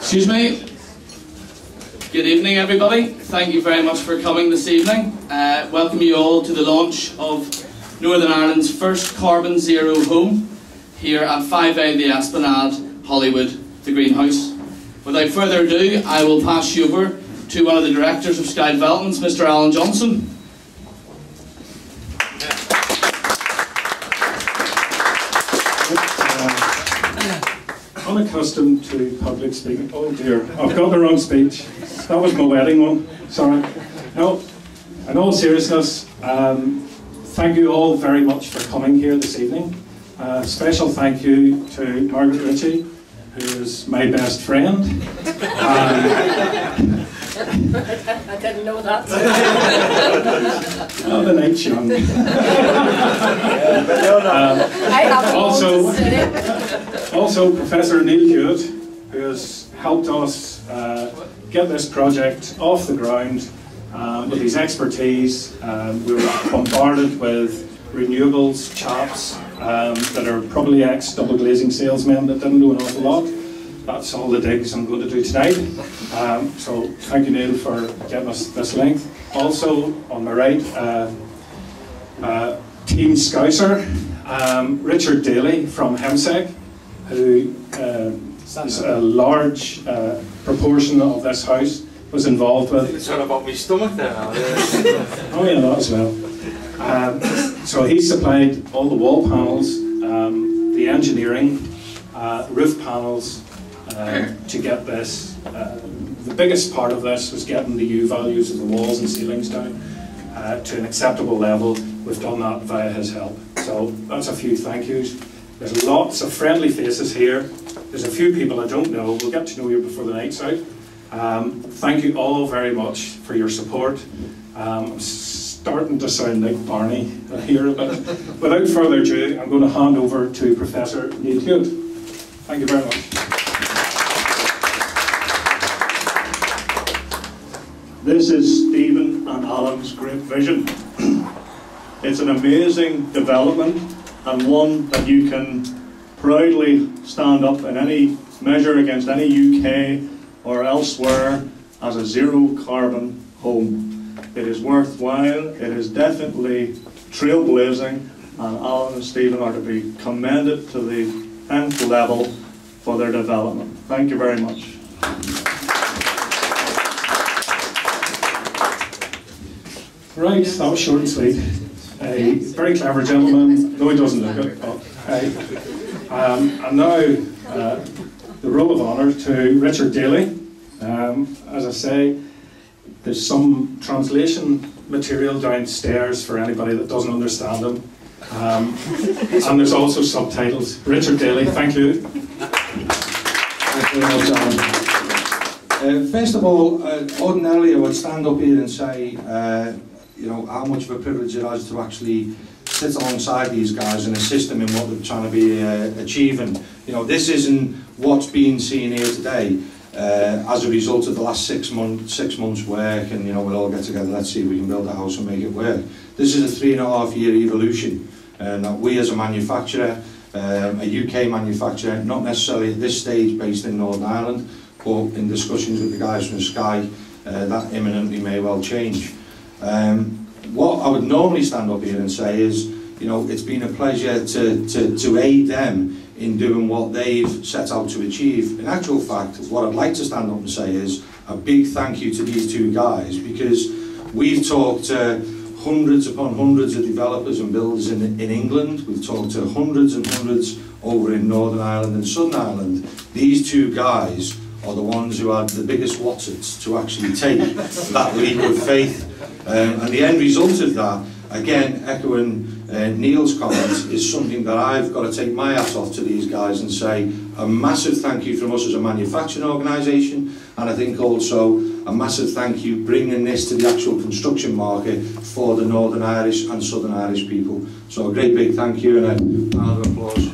Excuse me. Good evening, everybody. Thank you very much for coming this evening. Welcome you all to the launch of Northern Ireland's first carbon zero home here at 5A the Esplanade, Holywood, the greenhouse. Without further ado, I will pass you over to one of the directors of Sky Developments, Mr. Alan Johnston. Unaccustomed to public speaking. Oh dear, I've got the wrong speech. That was my wedding one. Sorry. No, in all seriousness, thank you all very much for coming here this evening. Special thank you to Margaret Ritchie, who is my best friend. I didn't know that. Oh, the night's young. Also, Professor Neil Hewitt, who has helped us get this project off the ground with his expertise. We were bombarded with renewables chaps that are probably ex-double glazing salesmen that didn't know an awful lot. That's all the digs I'm going to do tonight. So thank you, Neil, for getting us this length. Also, on my right, Team Scouser, Richard Daley from Hemsec, who is a large proportion of this house was involved with. It's all about my stomach there. Oh yeah, that as well. So he supplied all the wall panels, the engineering, roof panels, to get this. The biggest part of this was getting the U values of the walls and ceilings down to an acceptable level. We've done that via his help. So that's a few thank yous. There's lots of friendly faces here. There's a few people I don't know. We'll get to know you before the night's out. Thank you all very much for your support. I'm starting to sound like Barney here a bit. Without further ado, I'm going to hand over to Professor Neil Hewitt. Thank you very much. This is Stephen and Alan's great vision. It's an amazing development and one that you can proudly stand up in any measure against any UK or elsewhere as a zero carbon home. It is worthwhile, it is definitely trailblazing, and Alan and Stephen are to be commended to the 10th level for their development. Thank you very much. Right, that was short and sweet. A very clever gentleman. No, he doesn't look it. But, and now the roll of honour to Richard Daley. As I say, there's some translation material downstairs for anybody that doesn't understand them. And there's also subtitles. Richard Daley, thank you. Thank you very much, Alan. First of all, ordinarily I would stand up here and say, you know, how much of a privilege it is to actually sit alongside these guys and assist them in what they're trying to be achieving. You know, this isn't what's being seen here today as a result of the last 6 months work and, you know, we'll all get together, let's see if we can build a house and make it work. This is a 3.5-year evolution that we as a manufacturer, a UK manufacturer, not necessarily at this stage based in Northern Ireland, but in discussions with the guys from Sky, that imminently may well change. What I would normally stand up here and say is, you know, it's been a pleasure to aid them in doing what they've set out to achieve. In actual fact, what I'd like to stand up and say is a big thank you to these two guys, because we've talked to hundreds upon hundreds of developers and builders in England. We've talked to hundreds and hundreds over in Northern Ireland and Southern Ireland. These two guys are the ones who had the biggest watsits to actually take that leap of faith. And the end result of that, again, echoing Neil's comments, is something that I've got to take my hat off to these guys and say a massive thank you from us as a manufacturing organisation, and I think also a massive thank you bringing this to the actual construction market for the Northern Irish and Southern Irish people. So a great big thank you and a round of applause.